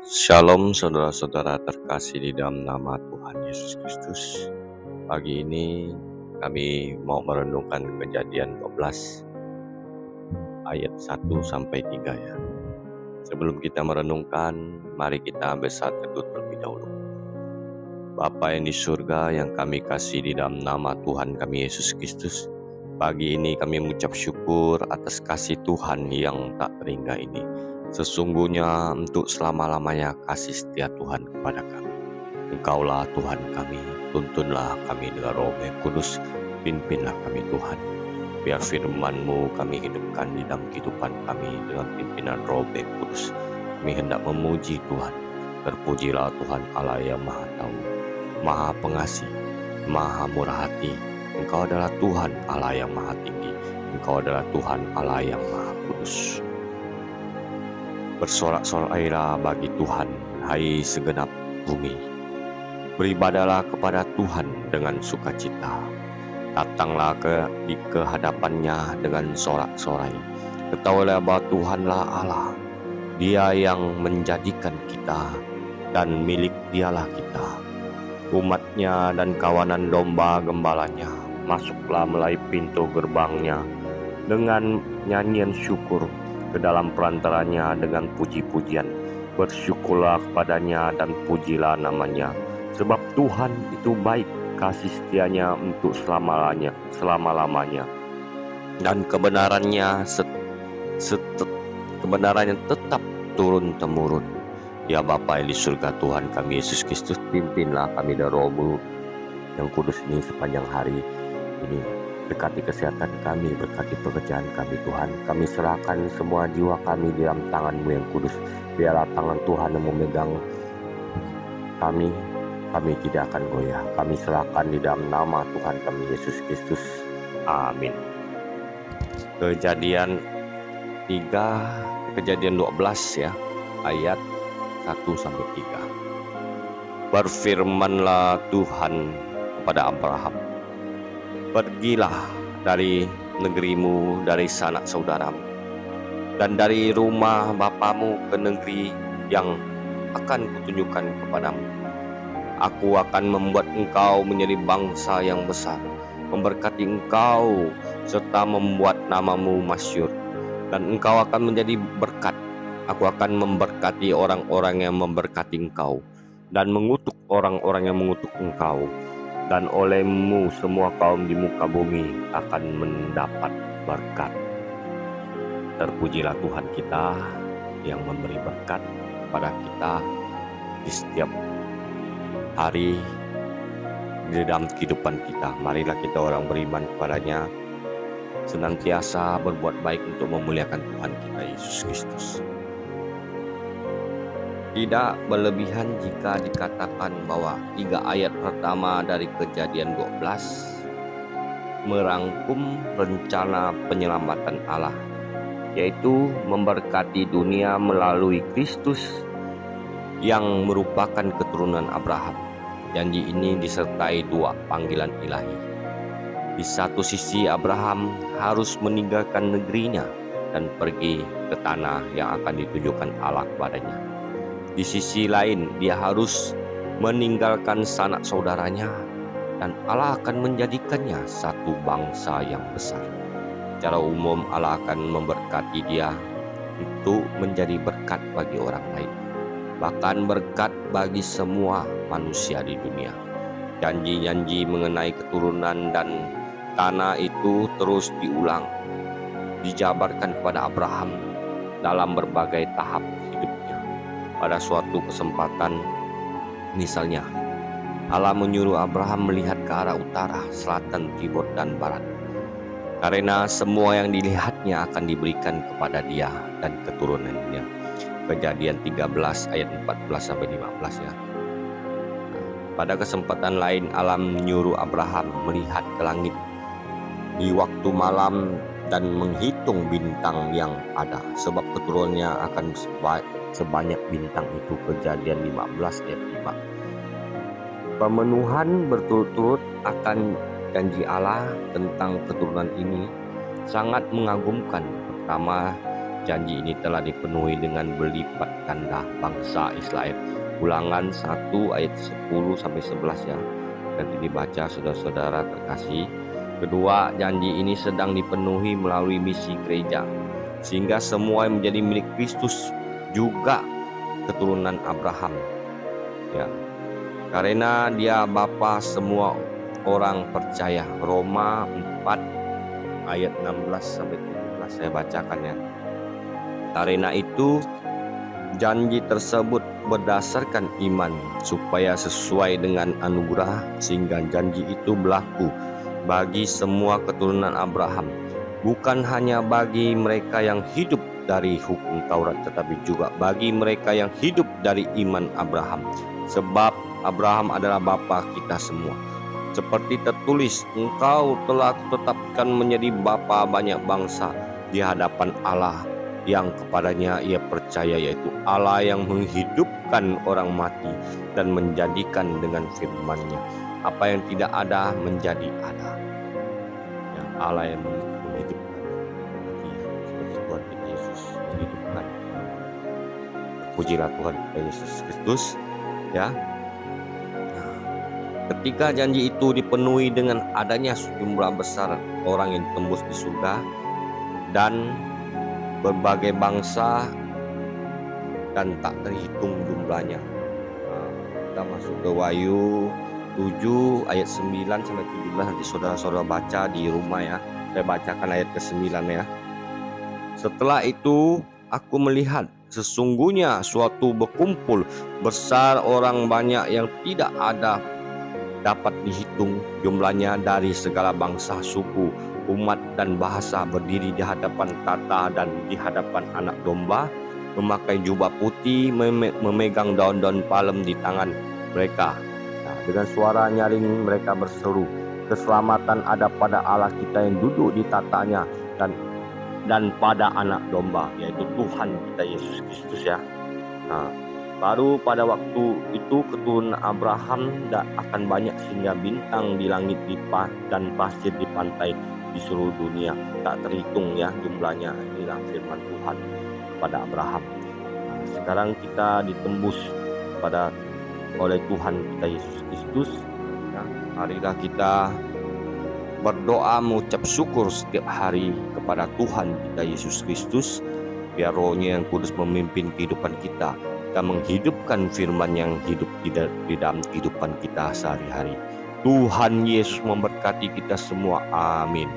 Shalom saudara-saudara terkasih di dalam nama Tuhan Yesus Kristus. Pagi ini kami mau merenungkan Kejadian 12 ayat 1-3 ya. Sebelum kita merenungkan, mari kita ambil saat teduh terlebih dahulu. Bapa yang di surga yang kami kasih di dalam nama Tuhan kami Yesus Kristus, pagi ini kami mengucap syukur atas kasih Tuhan yang tak terhingga ini. Sesungguhnya untuk selama-lamanya kasih setia Tuhan kepada kami. Engkaulah Tuhan kami, tuntunlah kami dengan Roh yang Kudus, pimpinlah kami Tuhan. Biar firman-Mu kami hidupkan di dalam kehidupan kami dengan pimpinan Roh yang Kudus. Kami hendak memuji Tuhan. Terpujilah Tuhan Allah yang Maha Tahu, Maha Pengasih, Maha Murah Hati. Engkau adalah Tuhan Allah yang Maha Tinggi. Engkau adalah Tuhan Allah yang Maha Kudus. Bersorak-sorailah bagi Tuhan, hai segenap bumi. Beribadalah kepada Tuhan dengan sukacita. Datanglah di kehadapannya dengan sorak-sorai. Ketahuilah bahwa Tuhanlah Allah. Dia yang menjadikan kita dan milik Dialah kita. Umatnya dan kawanan domba gembalanya. Masuklah melalui pintu gerbangnya dengan nyanyian syukur, ke dalam perantaranya dengan puji-pujian. Bersyukurlah kepadanya dan pujilah namanya. Sebab Tuhan itu baik, kasih setianya untuk selama-lamanya. Dan kebenarannya tetap turun-temurun. Ya Bapa yang di surga, Tuhan kami Yesus Kristus, pimpinlah kami dan Roh-Mu yang kudus ini sepanjang hari ini. Berkati kesehatan kami, berkati pekerjaan kami Tuhan. Kami serahkan semua jiwa kami di dalam tangan-Mu yang kudus. Biarlah tangan Tuhan yang memegang kami tidak akan goyah. Kami serahkan di dalam nama Tuhan kami Yesus Kristus. Amin. Kejadian 12 ya, ayat 1-3. Berfirmanlah Tuhan kepada Abraham, pergilah dari negerimu, dari sanak saudaramu, dan dari rumah bapamu ke negeri yang akan kutunjukkan kepadamu. Aku akan membuat engkau menjadi bangsa yang besar, memberkati engkau, serta membuat namamu masyhur, dan engkau akan menjadi berkat. Aku akan memberkati orang-orang yang memberkati engkau, dan mengutuk orang-orang yang mengutuk engkau. Dan olehmu semua kaum di muka bumi akan mendapat berkat. Terpujilah Tuhan kita yang memberi berkat kepada kita di setiap hari di dalam kehidupan kita. Marilah kita orang beriman kepadanya senantiasa berbuat baik untuk memuliakan Tuhan kita Yesus Kristus. Tidak berlebihan jika dikatakan bahwa 3 ayat pertama dari Kejadian 12 merangkum rencana penyelamatan Allah, yaitu memberkati dunia melalui Kristus yang merupakan keturunan Abraham. Janji ini disertai 2 panggilan ilahi. Di satu sisi Abraham harus meninggalkan negerinya dan pergi ke tanah yang akan ditunjukkan Allah kepadanya. Di sisi lain dia harus meninggalkan sanak saudaranya dan Allah akan menjadikannya satu bangsa yang besar. Secara umum Allah akan memberkati dia untuk menjadi berkat bagi orang lain, bahkan berkat bagi semua manusia di dunia. Janji-janji mengenai keturunan dan tanah itu terus diulang, dijabarkan kepada Abraham dalam berbagai tahap hidupnya. Pada suatu kesempatan, misalnya, Allah menyuruh Abraham melihat ke arah utara, selatan, timur, dan barat. Karena semua yang dilihatnya akan diberikan kepada dia dan keturunannya. Kejadian 13 ayat 14-15 ya. Pada kesempatan lain Allah menyuruh Abraham melihat ke langit di waktu malam dan menghitung bintang yang ada, sebab keturunannya akan sebanyak bintang itu. Kejadian 15 ayat 5. Pemenuhan berturut-turut akan janji Allah tentang keturunan ini sangat mengagumkan. Pertama, Janji ini telah dipenuhi dengan berlipat ganda bangsa Israel. Ulangan 1 ayat 10-11 ya. Nanti dibaca saudara-saudara terkasih. Kedua, janji ini sedang dipenuhi melalui misi gereja, sehingga semua yang menjadi milik Kristus juga keturunan Abraham. Ya, karena dia bapa semua orang percaya. Roma 4 ayat 16-17 saya bacakan ya. Karena itu janji tersebut berdasarkan iman, supaya sesuai dengan anugerah, sehingga janji itu berlaku bagi semua keturunan Abraham, bukan hanya bagi mereka yang hidup dari hukum Taurat, tetapi juga bagi mereka yang hidup dari iman Abraham. Sebab Abraham adalah bapa kita semua. Seperti tertulis, engkau telah kutetapkan menjadi bapa banyak bangsa di hadapan Allah yang kepadanya ia percaya, yaitu Allah yang menghidupkan orang mati dan menjadikan dengan firman-Nya apa yang tidak ada menjadi ada. Ya, Allah yang menghidupkan mati, seperti Tuhan kita Yesus menghidupkan. Pujilah Tuhan kita Yesus Kristus ya. Ketika janji itu dipenuhi dengan adanya sejumlah besar orang yang tembus di surga dan berbagai bangsa dan tak terhitung jumlahnya. Kita masuk ke Wahyu 7 ayat 9-17, nanti saudara-saudara baca di rumah ya. Saya bacakan ayat ke-9 ya. Setelah itu aku melihat sesungguhnya suatu berkumpul besar orang banyak yang tidak ada dapat dihitung jumlahnya, dari segala bangsa, suku, umat dan bahasa, berdiri di hadapan tahta dan di hadapan Anak Domba, memakai jubah putih, memegang daun-daun palem di tangan mereka. Nah, dengan suara nyaring mereka berseru, keselamatan ada pada Allah kita yang duduk di tahtanya dan pada Anak Domba, yaitu Tuhan kita Yesus Kristus ya. Nah, baru pada waktu itu keturunan Abraham akan banyak sehingga bintang di langit dan pasir di pantai di seluruh dunia tak terhitung ya jumlahnya. Inilah firman Tuhan kepada Abraham. Nah, sekarang kita ditembus oleh Tuhan kita Yesus Kristus. Ya, marilah kita berdoa mengucap syukur setiap hari kepada Tuhan kita Yesus Kristus, biar Roh-Nya yang kudus memimpin kehidupan kita menghidupkan firman yang hidup di dalam kehidupan kita sehari-hari. Tuhan Yesus memberkati kita semua. Amin.